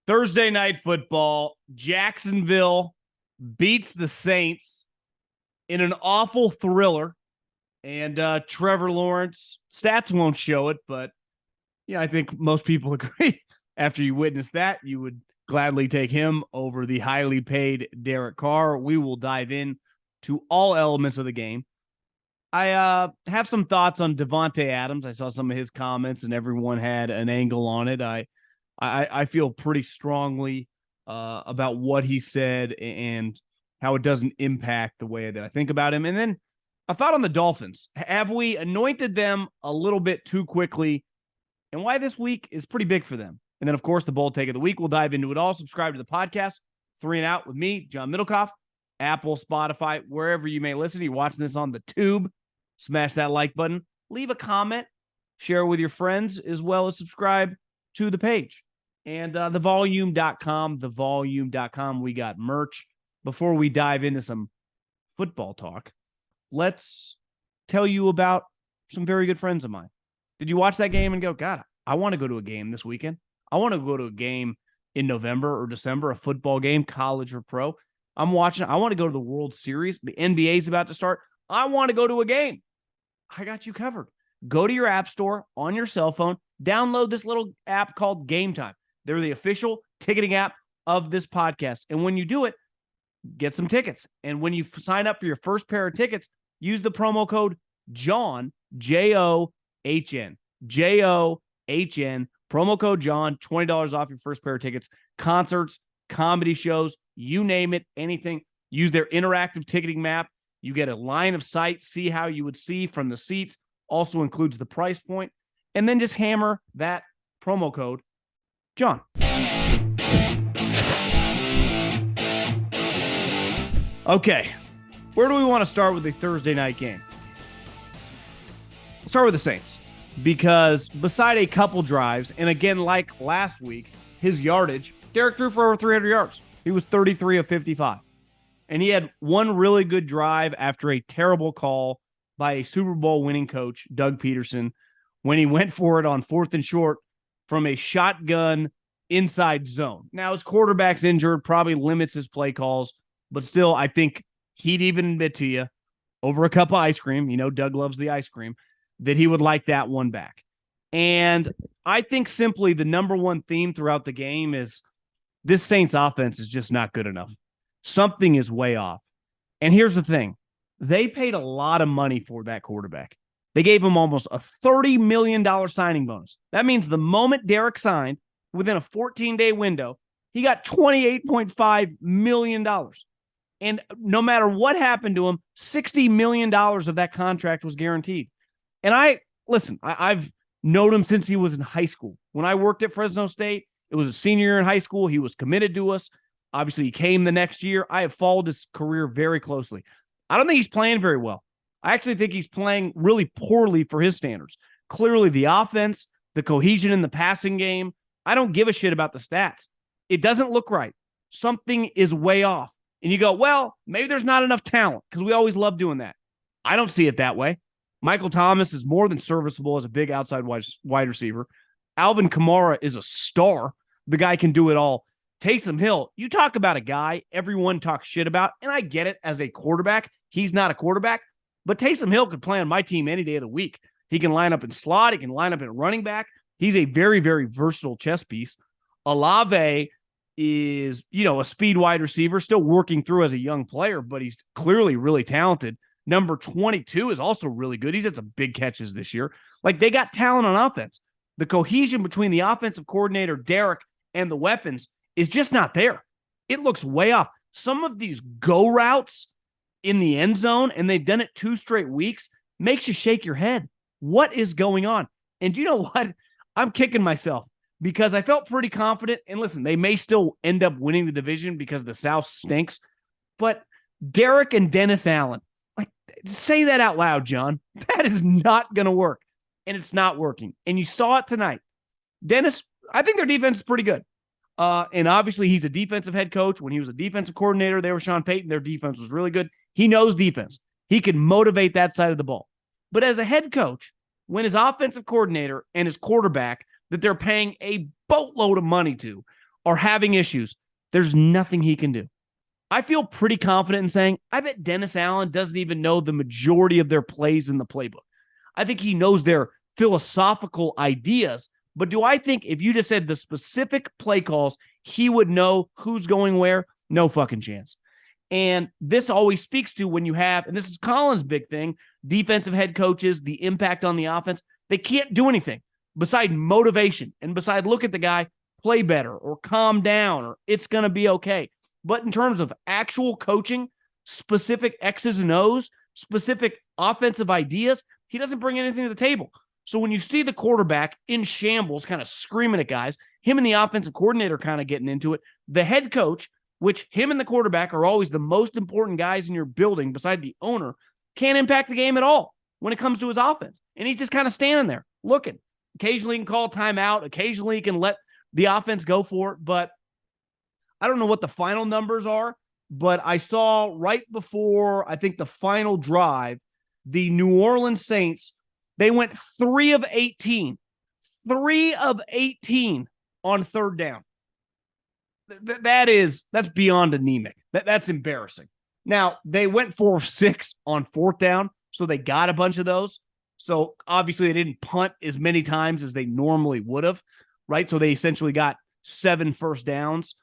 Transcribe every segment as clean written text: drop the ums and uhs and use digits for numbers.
Thursday night football, Jacksonville beats the Saints in an awful thriller. And Trevor Lawrence, stats won't show it, but I think most people agree after you witness that, you would gladly take him over the highly paid Derek Carr. We will dive in to all elements of the game. I have some thoughts on Davante Adams. I saw some of his comments, and everyone had an angle on it. I feel pretty strongly about what he said and how it doesn't impact the way that I think about him. And then a thought on the Dolphins. Have we anointed them a little bit too quickly, and why this week is pretty big for them? And then, of course, the bold take of the week. We'll dive into it all. Subscribe to the podcast, 3 and Out with me, John Middlekauff, Apple, Spotify, wherever you may listen. You're watching this on the tube. Smash that like button. Leave a comment. Share with your friends, as well as subscribe to the page. And thevolume.com, we got merch. Before we dive into some football talk, let's tell you about some very good friends of mine. Did you watch that game and go, God, I want to go to a game this weekend? I want to go to a game in November or December, a football game, college or pro. I want to go to the World Series. The NBA is about to start. I want to go to a game. I got you covered. Go to your app store on your cell phone. Download this little app called Gametime. They're the official ticketing app of this podcast. And when you do it, get some tickets. And when you sign up for your first pair of tickets, use the promo code JOHN, J-O-H-N, J-O-H-N, promo code JOHN, $20 off your first pair of tickets. Concerts, comedy shows, you name it, anything. Use their interactive ticketing map. You get a line of sight, see how you would see from the seats. Also includes the price point. And then just hammer that promo code, John. Okay, where do we want to start with the Thursday night game? Let's start with the Saints, because beside a couple drives, and again, like last week, his yardage, Derek threw for over 300 yards. He was 33 of 55. And he had one really good drive after a terrible call by a Super Bowl winning coach, Doug Peterson, when he went for it on 4th and short from a shotgun inside zone. Now, his quarterback's injured, probably limits his play calls, but still, I think he'd even admit to you, over a cup of ice cream, Doug loves the ice cream, that he would like that one back. And I think simply the number one theme throughout the game is this Saints offense is just not good enough. Something is way off. And here's the thing. They paid a lot of money for that quarterback. They gave him almost a $30 million signing bonus. That means the moment Derek signed, within a 14-day window, he got $28.5 million. And no matter what happened to him, $60 million of that contract was guaranteed. And I've known him since he was in high school. When I worked at Fresno State, it was a senior year in high school. He was committed to us. Obviously, he came the next year. I have followed his career very closely. I don't think he's playing very well. I actually think he's playing really poorly for his standards. Clearly, the offense, the cohesion in the passing game, I don't give a shit about the stats. It doesn't look right. Something is way off. And you go, well, maybe there's not enough talent, because we always love doing that. I don't see it that way. Michael Thomas is more than serviceable as a big outside wide receiver. Alvin Kamara is a star. The guy can do it all. Taysom Hill, you talk about a guy everyone talks shit about, and I get it as a quarterback. He's not a quarterback, but Taysom Hill could play on my team any day of the week. He can line up in slot. He can line up in running back. He's a very, very versatile chess piece. Olave is, a speed wide receiver, still working through as a young player, but he's clearly really talented. Number 22 is also really good. He's had some big catches this year. Like, they got talent on offense. The cohesion between the offensive coordinator, Derek, and the weapons is just not there. It looks way off. Some of these go routes in the end zone, and they've done it 2 straight weeks, makes you shake your head. What is going on? And you know what? I'm kicking myself because I felt pretty confident. And listen, they may still end up winning the division because the South stinks. But Derek and Dennis Allen, say that out loud, John. That is not going to work. And it's not working. And you saw it tonight. Dennis, I think their defense is pretty good. And obviously, he's a defensive head coach. When he was a defensive coordinator, they were Sean Payton. Their defense was really good. He knows defense. He can motivate that side of the ball. But as a head coach, when his offensive coordinator and his quarterback that they're paying a boatload of money to are having issues, there's nothing he can do. I feel pretty confident in saying, I bet Dennis Allen doesn't even know the majority of their plays in the playbook. I think he knows their philosophical ideas, but do I think if you just said the specific play calls, he would know who's going where? No fucking chance. And this always speaks to when you have, and this is Colin's big thing, defensive head coaches, the impact on the offense. They can't do anything beside motivation and beside look at the guy, play better or calm down or it's going to be okay. But in terms of actual coaching, specific X's and O's, specific offensive ideas, he doesn't bring anything to the table. So when you see the quarterback in shambles kind of screaming at guys, him and the offensive coordinator kind of getting into it, the head coach, which him and the quarterback are always the most important guys in your building beside the owner, can't impact the game at all when it comes to his offense. And he's just kind of standing there looking. Occasionally he can call timeout. Occasionally he can let the offense go for it. But I don't know what the final numbers are, but I saw right before, I think, the final drive, the New Orleans Saints, they went 3 of 18. 3 of 18 on third down. That's beyond anemic. That's embarrassing. Now, they went 4 of 6 on fourth down, so they got a bunch of those. So obviously they didn't punt as many times as they normally would have, right? So they essentially got 7 first downs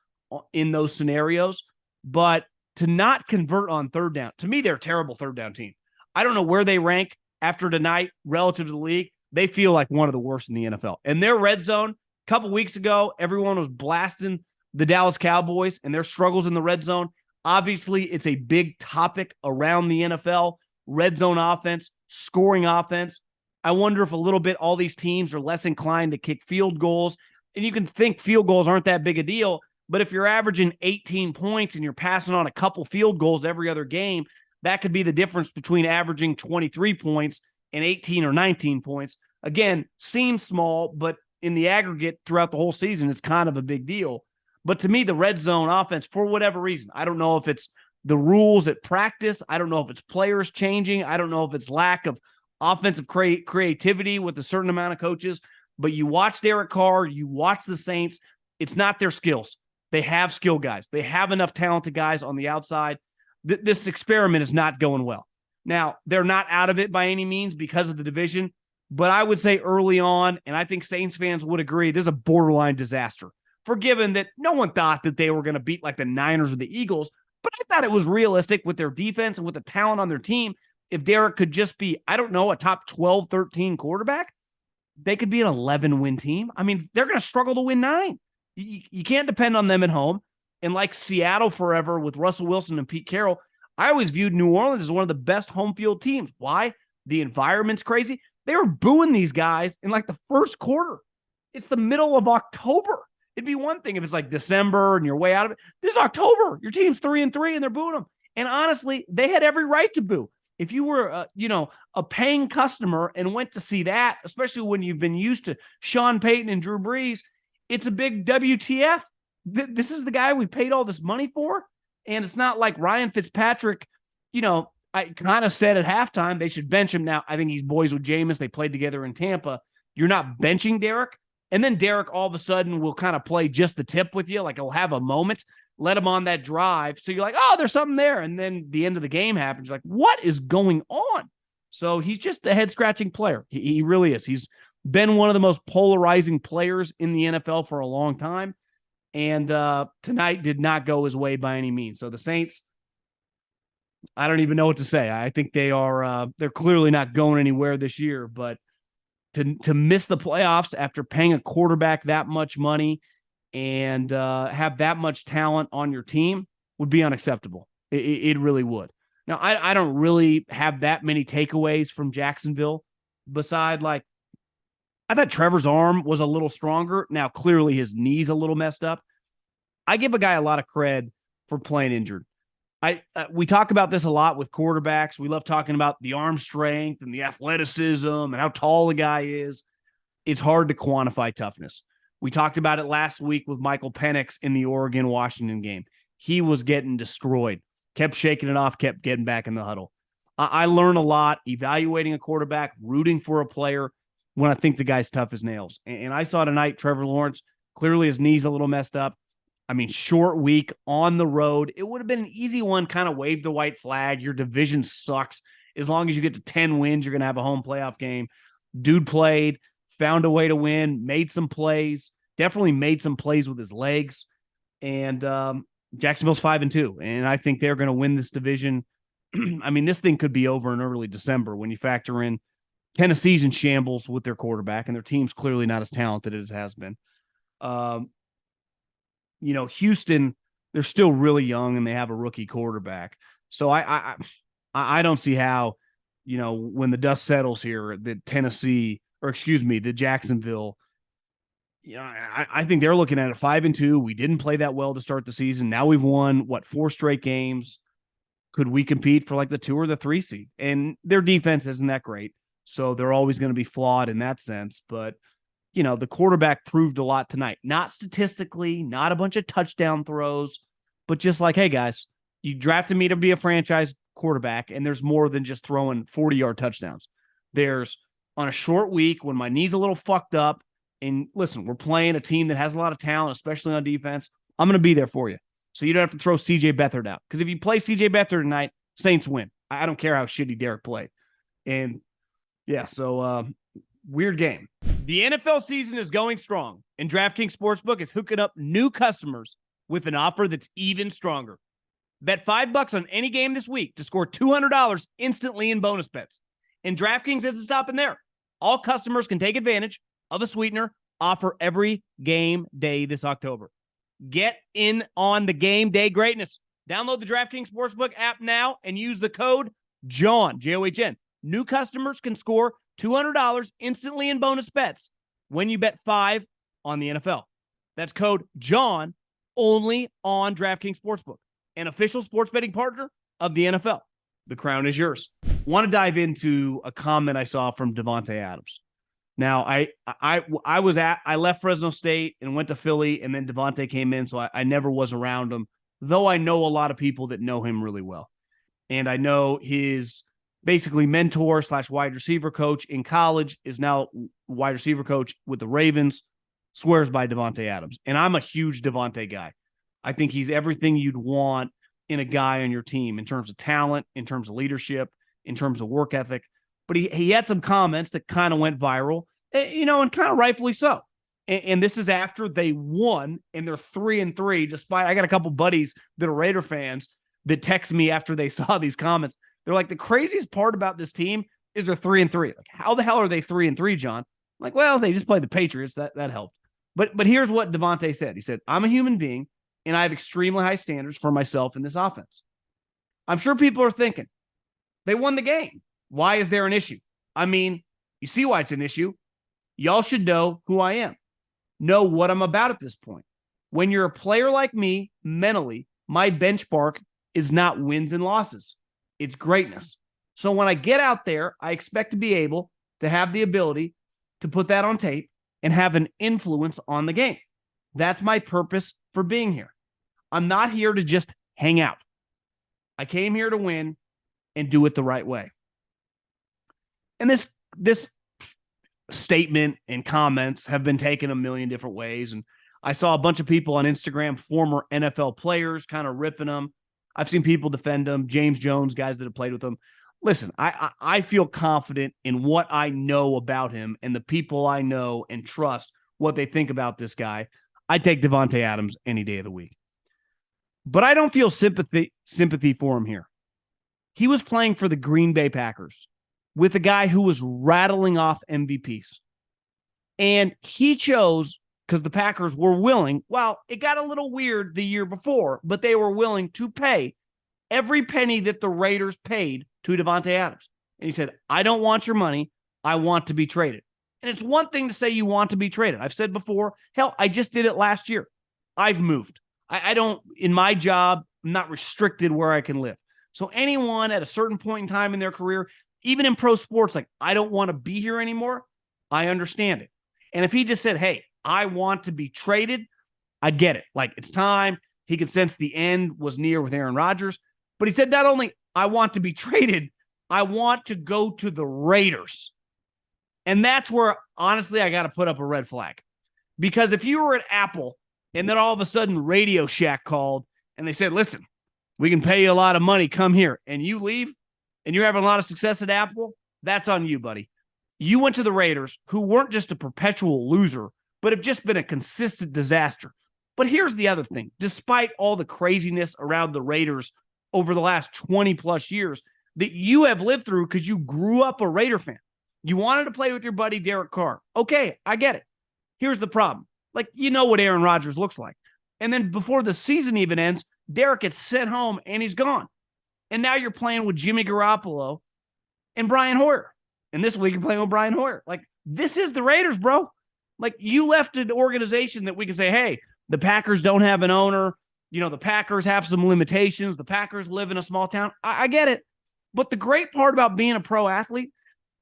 in those scenarios. But to not convert on third down, to me, they're a terrible third down team. I don't know where they rank after tonight relative to the league. They feel like one of the worst in the NFL. And their red zone, a couple weeks ago, everyone was blasting the Dallas Cowboys and their struggles in the red zone. Obviously, it's a big topic around the NFL. Red zone offense, scoring offense. I wonder if a little bit all these teams are less inclined to kick field goals. And you can think field goals aren't that big a deal, but if you're averaging 18 points and you're passing on a couple field goals every other game, that could be the difference between averaging 23 points and 18 or 19 points. Again, seems small, but in the aggregate throughout the whole season, it's kind of a big deal. But to me, the red zone offense, for whatever reason, I don't know if it's the rules at practice. I don't know if it's players changing. I don't know if it's lack of offensive creativity with a certain amount of coaches. But you watch Derek Carr, you watch the Saints, it's not their skills. They have skill guys. They have enough talented guys on the outside. This experiment is not going well. Now, they're not out of it by any means because of the division, but I would say early on, and I think Saints fans would agree, this is a borderline disaster. Forgiven that no one thought that they were going to beat like the Niners or the Eagles, but I thought it was realistic with their defense and with the talent on their team. If Derek could just be, I don't know, a top 12, 13 quarterback, they could be an 11-win team. I mean, they're going to struggle to win 9. You can't depend on them at home. And like Seattle forever with Russell Wilson and Pete Carroll, I always viewed New Orleans as one of the best home field teams. Why? The environment's crazy. They were booing these guys in like the first quarter. It's the middle of October. It'd be one thing if it's like December and you're way out of it. This is October. Your team's 3-3 and they're booing them. And honestly, they had every right to boo. If you were, a paying customer and went to see that, especially when you've been used to Sean Payton and Drew Brees, it's a big WTF. This is the guy we paid all this money for. And it's not like Ryan Fitzpatrick, I kind of said at halftime they should bench him. Now, I think he's boys with Jameis. They played together in Tampa. You're not benching Derek. And then Derek all of a sudden will kind of play just the tip with you. Like he'll have a moment, let him on that drive. So you're like, oh, there's something there. And then the end of the game happens. You're like, what is going on? So he's just a head scratching player. He really is. He's been one of the most polarizing players in the NFL for a long time. And tonight did not go his way by any means. So the Saints, I don't even know what to say. I think they're clearly not going anywhere this year, but to miss the playoffs after paying a quarterback that much money and have that much talent on your team would be unacceptable. It really would. Now, I don't really have that many takeaways from Jacksonville beside I thought Trevor's arm was a little stronger. Now, clearly his knee's a little messed up. I give a guy a lot of cred for playing injured. We talk about this a lot with quarterbacks. We love talking about the arm strength and the athleticism and how tall the guy is. It's hard to quantify toughness. We talked about it last week with Michael Penix in the Oregon-Washington game. He was getting destroyed, kept shaking it off, kept getting back in the huddle. I learn a lot evaluating a quarterback, rooting for a player when I think the guy's tough as nails. And I saw tonight Trevor Lawrence, clearly his knee's a little messed up. I mean, short week on the road. It would have been an easy one, kind of wave the white flag. Your division sucks. As long as you get to 10 wins, you're going to have a home playoff game. Dude played, found a way to win, made some plays, definitely made some plays with his legs. And Jacksonville's 5-2. And I think they're going to win this division. I mean, this thing could be over in early December when you factor in Tennessee's in shambles with their quarterback, and their team's clearly not as talented as it has been. Houston, they're still really young and they have a rookie quarterback. So I don't see how, when the dust settles here, the Jacksonville, I think they're looking at it 5-2. We didn't play that well to start the season. Now we've won 4 straight games. Could we compete for like the 2 or the 3 seed? And their defense isn't that great. So they're always going to be flawed in that sense. But, the quarterback proved a lot tonight. Not statistically, not a bunch of touchdown throws, but just like, hey, guys, you drafted me to be a franchise quarterback, and there's more than just throwing 40-yard touchdowns. There's on a short week when my knee's a little fucked up, and listen, we're playing a team that has a lot of talent, especially on defense. I'm going to be there for you. So you don't have to throw C.J. Beathard out. Because if you play C.J. Beathard tonight, Saints win. I don't care how shitty Derek played. And, yeah, so weird game. The NFL season is going strong, and DraftKings Sportsbook is hooking up new customers with an offer that's even stronger. Bet $5 on any game this week to score $200 instantly in bonus bets. And DraftKings isn't stopping there. All customers can take advantage of a sweetener offer every game day this October. Get in on the game day greatness. Download the DraftKings Sportsbook app now and use the code JOHN, J-O-H-N. New customers can score $200 instantly in bonus bets when you bet $5 on the NFL. That's code JOHN only on DraftKings Sportsbook, an official sports betting partner of the NFL. The crown is yours. Want to dive into a comment I saw from Davante Adams. Now, I left Fresno State and went to Philly, and then Davante came in, so I never was around him, though I know a lot of people that know him really well. And I know his basically mentor / wide receiver coach in college is now wide receiver coach with the Ravens, swears by Davante Adams. And I'm a huge Davante guy. I think he's everything you'd want in a guy on your team in terms of talent, in terms of leadership, in terms of work ethic. But he had some comments that kind of went viral, and kind of rightfully so. And this is after they won, and they're 3-3, despite I got a couple buddies that are Raider fans that text me after they saw these comments. They're like, the craziest part about this team is they're 3-3. Like, how the hell are they 3-3, John? I'm like, well, they just played the Patriots. That helped. But here's what Davante said. He said, I'm a human being, and I have extremely high standards for myself in this offense. I'm sure people are thinking, they won the game. Why is there an issue? I mean, you see why it's an issue. Y'all should know who I am. Know what I'm about at this point. When you're a player like me, mentally, my benchmark is not wins and losses. It's greatness. So when I get out there, I expect to be able to have the ability to put that on tape and have an influence on the game. That's my purpose for being here. I'm not here to just hang out. I came here to win and do it the right way. And this statement and comments have been taken a million different ways. And I saw a bunch of people on Instagram, former NFL players, kind of ripping them. I've seen people defend him, James Jones, guys that have played with him. Listen, I feel confident in what I know about him and the people I know and trust what they think about this guy. I take Davante Adams any day of the week. But I don't feel sympathy for him here. He was playing for the Green Bay Packers with a guy who was rattling off MVPs. And he chose, because the Packers were willing, well, it got a little weird the year before, but they were willing to pay every penny that the Raiders paid to Davante Adams. And he said, I don't want your money. I want to be traded. And it's one thing to say you want to be traded. I've said before, hell, I just did it last year. I've moved. I don't, in my job, I'm not restricted where I can live. So anyone at a certain point in time in their career, even in pro sports, like, I don't want to be here anymore, I understand it. And if he just said, hey, I want to be traded, I get it. Like, it's time. He could sense the end was near with Aaron Rodgers. But he said, not only I want to be traded, I want to go to the Raiders. And that's where, honestly, I got to put up a red flag. Because if you were at Apple And then all of a sudden, Radio Shack called and they said, listen, we can pay you a lot of money. Come here. And you leave and you're having a lot of success at Apple. That's on you, buddy. You went to the Raiders, who weren't just a perpetual loser, but have just been a consistent disaster. But here's the other thing. Despite all the craziness around the Raiders over the last 20 plus years that you have lived through because you grew up a Raider fan, you wanted to play with your buddy Derek Carr. Okay, I get it. Here's the problem. Like, you know what Aaron Rodgers looks like. And then before the season even ends, Derek gets sent home and he's gone. And now you're playing with Jimmy Garoppolo and Brian Hoyer. And this week you're playing with Brian Hoyer. Like, this is the Raiders, bro. Like, you left an organization that we can say, hey, the Packers don't have an owner. You know, the Packers have some limitations. The Packers live in a small town. I get it. But the great part about being a pro athlete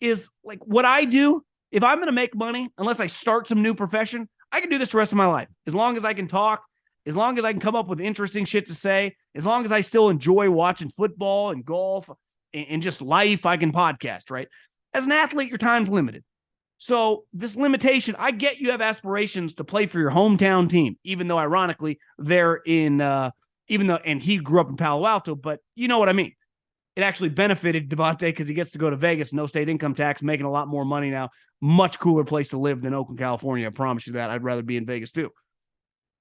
is, like, what I do, if I'm going to make money, unless I start some new profession, I can do this the rest of my life. As long as I can talk, as long as I can come up with interesting shit to say, as long as I still enjoy watching football and golf and just life, I can podcast, right? As an athlete, your time's limited. So this limitation, I get you have aspirations to play for your hometown team, even though ironically they're in, and he grew up in Palo Alto, but you know what I mean. It actually benefited Davante because he gets to go to Vegas, no state income tax, making a lot more money now. Much cooler place to live than Oakland, California. I promise you that. I'd rather be in Vegas too.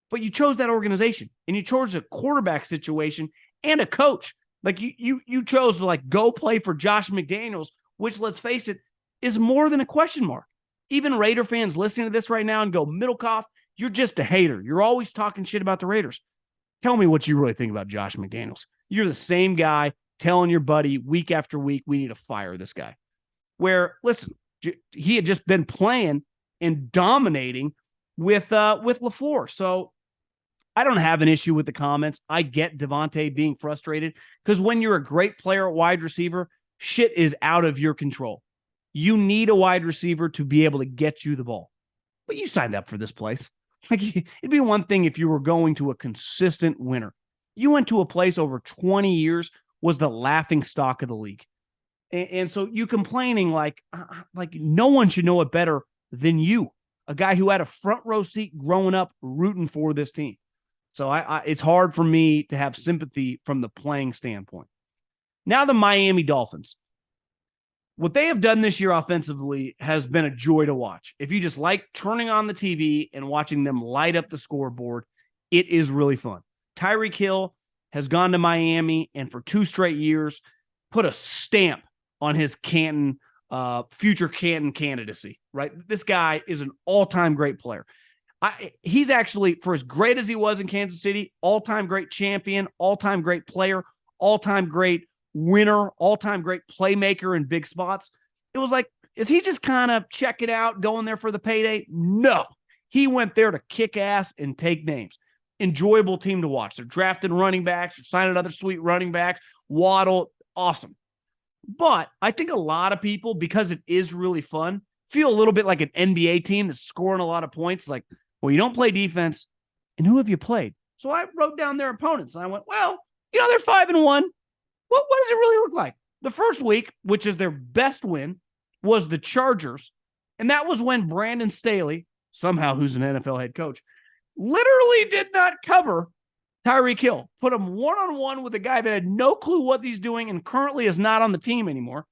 But you chose that organization and you chose a quarterback situation and a coach. Like you chose to like go play for Josh McDaniels, which, let's face it, is more than a question mark. Even Raider fans listening to this right now and go, Middlekauff, you're just a hater. You're always talking shit about the Raiders. Tell me what you really think about Josh McDaniels. You're the same guy telling your buddy week after week, we need to fire this guy. Where, listen, he had just been playing and dominating with LaFleur. So I don't have an issue with the comments. I get Davante being frustrated because when you're a great player at wide receiver, shit is out of your control. You need a wide receiver to be able to get you the ball. But you signed up for this place. Like, it'd be one thing if you were going to a consistent winner. You went to a place over 20 years was the laughing stock of the league. And so you complaining like no one should know it better than you, a guy who had a front row seat growing up rooting for this team. So it's hard for me to have sympathy from the playing standpoint. Now the Miami Dolphins. What they have done this year offensively has been a joy to watch. If you just like turning on the TV and watching them light up the scoreboard, it is really fun. Tyreek Hill has gone to Miami and for 2 straight years put a stamp on his Canton, future Canton candidacy, right? This guy is an all-time great player. He's actually, for as great as he was in Kansas City, all-time great champion, all-time great player, all-time great winner, all-time great playmaker in big spots. It was like, is he just kind of checking out, going there for the payday? No. He went there to kick ass and take names. Enjoyable team to watch. They're drafting running backs, they're signing other sweet running backs. Waddle, awesome. But I think a lot of people, because it is really fun, feel a little bit like an NBA team that's scoring a lot of points. Like, well, you don't play defense, and who have you played? So I wrote down their opponents, and I went, well, they're 5-1. What does it really look like? The first week, which is their best win, was the Chargers, and that was when Brandon Staley, somehow who's an NFL head coach, literally did not cover Tyreek Hill. Put him one-on-one with a guy that had no clue what he's doing and currently is not on the team anymore.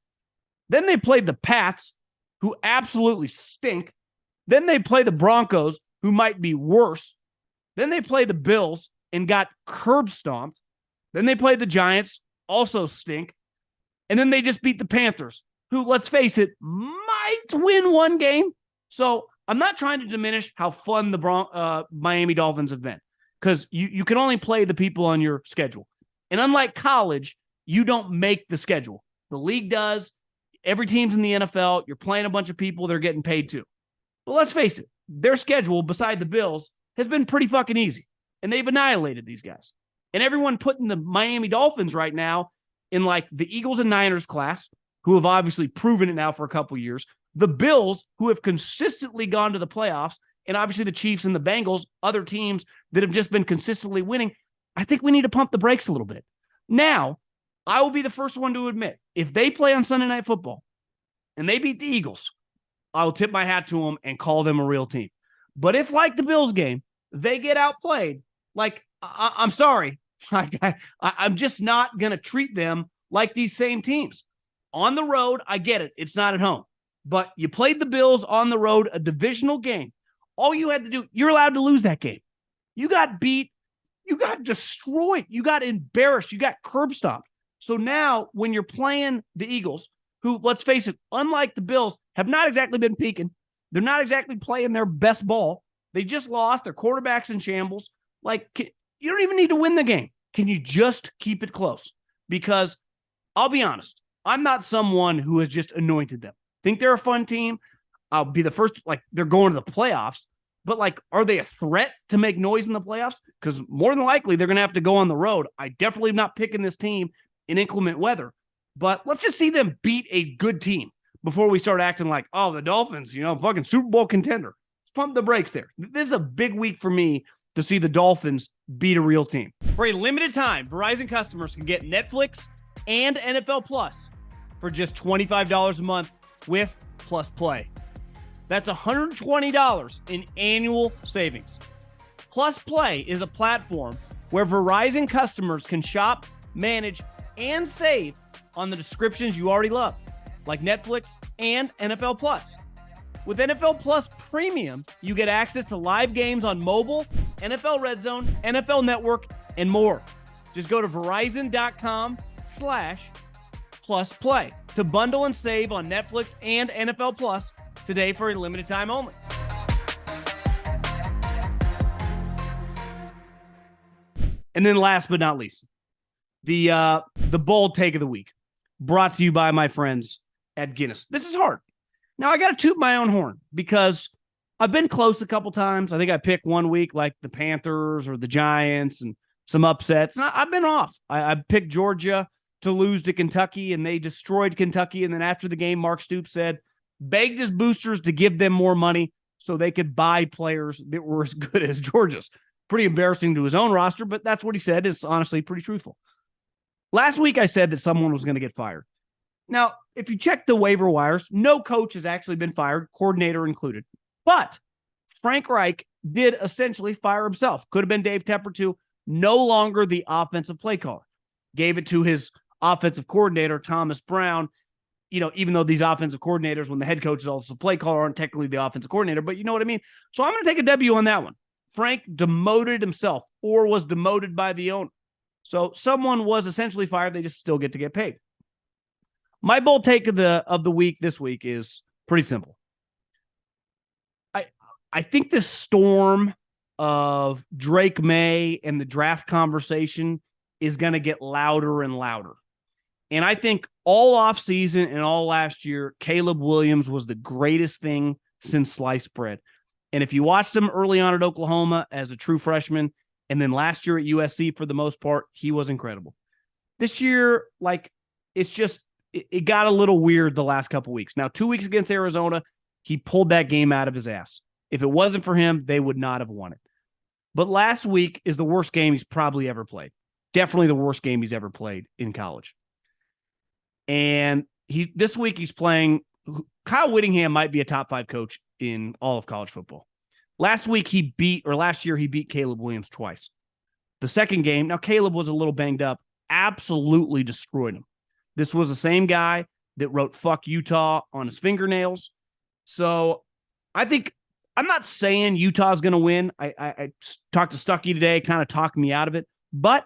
Then they played the Pats, who absolutely stink. Then they play the Broncos, who might be worse. Then they play the Bills and got curb stomped. Then they played the Giants, also stink. And then they just beat the Panthers, who, let's face it, might win one game. So I'm not trying to diminish how fun the Miami Dolphins have been, because you can only play the people on your schedule. And unlike college, you don't make the schedule. The league does. Every team's in the NFL. You're playing a bunch of people. They're getting paid too. But let's face it, their schedule, beside the Bills, has been pretty fucking easy. And they've annihilated these guys. And everyone putting the Miami Dolphins right now in like the Eagles and Niners class, who have obviously proven it now for a couple years, the Bills, who have consistently gone to the playoffs, and obviously the Chiefs and the Bengals, other teams that have just been consistently winning. I think we need to pump the brakes a little bit. Now, I will be the first one to admit, if they play on Sunday Night Football and they beat the Eagles, I will tip my hat to them and call them a real team. But if, like the Bills game, they get outplayed. Like, I'm sorry. I'm just not going to treat them like these same teams. On the road, I get it. It's not at home. But you played the Bills on the road, a divisional game. All you had to do, you're allowed to lose that game. You got beat. You got destroyed. You got embarrassed. You got curb stomped. So now when you're playing the Eagles, who, let's face it, unlike the Bills, have not exactly been peaking. They're not exactly playing their best ball. They just lost. Their quarterback's in shambles. Like, you don't even need to win the game. Can you just keep it close? Because I'll be honest, I'm not someone who has just anointed them. Think they're a fun team. I'll be the first, like, they're going to the playoffs. But, like, are they a threat to make noise in the playoffs? Because more than likely, they're going to have to go on the road. I definitely am not picking this team in inclement weather. But let's just see them beat a good team before we start acting like, oh, the Dolphins, fucking Super Bowl contender. Let's pump the brakes there. This is a big week for me to see the Dolphins beat a real team. For a limited time, Verizon customers can get Netflix and NFL Plus for just $25 a month with Plus Play. That's $120 in annual savings. Plus Play is a platform where Verizon customers can shop, manage, and save on the subscriptions you already love, like Netflix and NFL Plus. With NFL Plus Premium, you get access to live games on mobile, NFL Red Zone, NFL Network, and more. Just go to Verizon.com/plusplay to bundle and save on Netflix and NFL Plus today for a limited time only. And then last but not least, the bold take of the week, brought to you by my friends at Guinness. This is hard. Now, I got to toot my own horn because I've been close a couple times. I think I picked one week like the Panthers or the Giants and some upsets. And I've been off. I picked Georgia to lose to Kentucky, and they destroyed Kentucky. And then after the game, Mark Stoops said, begged his boosters to give them more money so they could buy players that were as good as Georgia's. Pretty embarrassing to his own roster, but that's what he said. It's honestly pretty truthful. Last week, I said that someone was going to get fired. Now, if you check the waiver wires, no coach has actually been fired, coordinator included. But Frank Reich did essentially fire himself. Could have been Dave Tepper too. No longer the offensive play caller. Gave it to his offensive coordinator, Thomas Brown. Even though these offensive coordinators, when the head coach is also play caller, aren't technically the offensive coordinator, but you know what I mean? So I'm going to take a W on that one. Frank demoted himself or was demoted by the owner. So someone was essentially fired. They just still get to get paid. My bold take of the week this week is pretty simple. I think this storm of Drake May and the draft conversation is going to get louder and louder. And I think all offseason and all last year, Caleb Williams was the greatest thing since sliced bread. And if you watched him early on at Oklahoma as a true freshman, and then last year at USC for the most part, he was incredible. This year, it got a little weird the last couple weeks. Now, 2 weeks against Arizona, he pulled that game out of his ass. If it wasn't for him, they would not have won it. But last week is the worst game he's probably ever played. Definitely the worst game he's ever played in college. And this week he's playing. Kyle Whittingham might be a top 5 coach in all of college football. Last year he beat Caleb Williams twice. The second game, now Caleb was a little banged up, absolutely destroyed him. This was the same guy that wrote "fuck Utah" on his fingernails. So I think, I'm not saying Utah's going to win. I talked to Stuckey today, kind of talked me out of it. But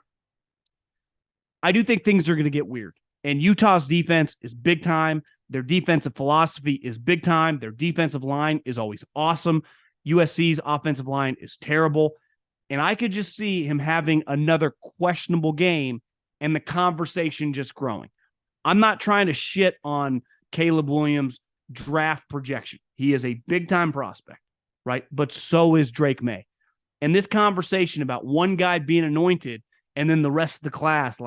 I do think things are going to get weird. And Utah's defense is big time. Their defensive philosophy is big time. Their defensive line is always awesome. USC's offensive line is terrible. And I could just see him having another questionable game and the conversation just growing. I'm not trying to shit on Caleb Williams' draft projection. He is a big-time prospect, right? But so is Drake May. And this conversation about one guy being anointed and then the rest of the class,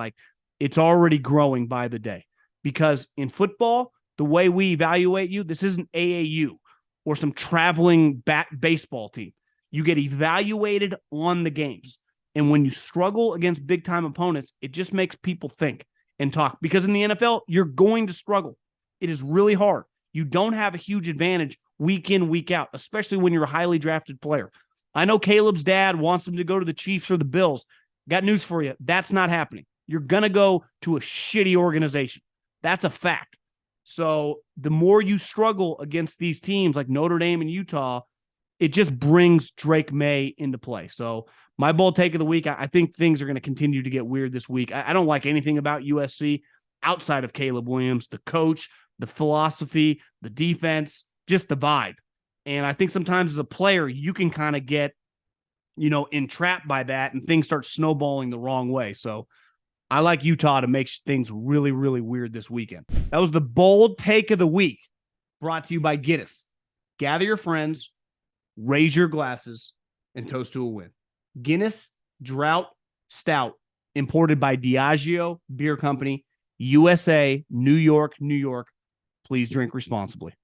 it's already growing by the day. Because in football, the way we evaluate you, this isn't AAU or some traveling baseball team. You get evaluated on the games. And when you struggle against big-time opponents, it just makes people think and talk. Because in the NFL, you're going to struggle. It is really hard. You don't have a huge advantage week in, week out, especially when you're a highly drafted player. I know Caleb's dad wants him to go to the Chiefs or the Bills. Got news for you. That's not happening. You're going to go to a shitty organization. That's a fact. So the more you struggle against these teams like Notre Dame and Utah, it just brings Drake May into play. So my bold take of the week, I think things are going to continue to get weird this week. I don't like anything about USC outside of Caleb Williams, the coach, the philosophy, the defense, just the vibe. And I think sometimes as a player, you can kind of get, entrapped by that and things start snowballing the wrong way. So I like Utah to make things really, really weird this weekend. That was the bold take of the week, brought to you by Guinness. Gather your friends, raise your glasses, and toast to a win. Guinness Drought Stout, imported by Diageo Beer Company, USA, New York, New York. Please drink responsibly.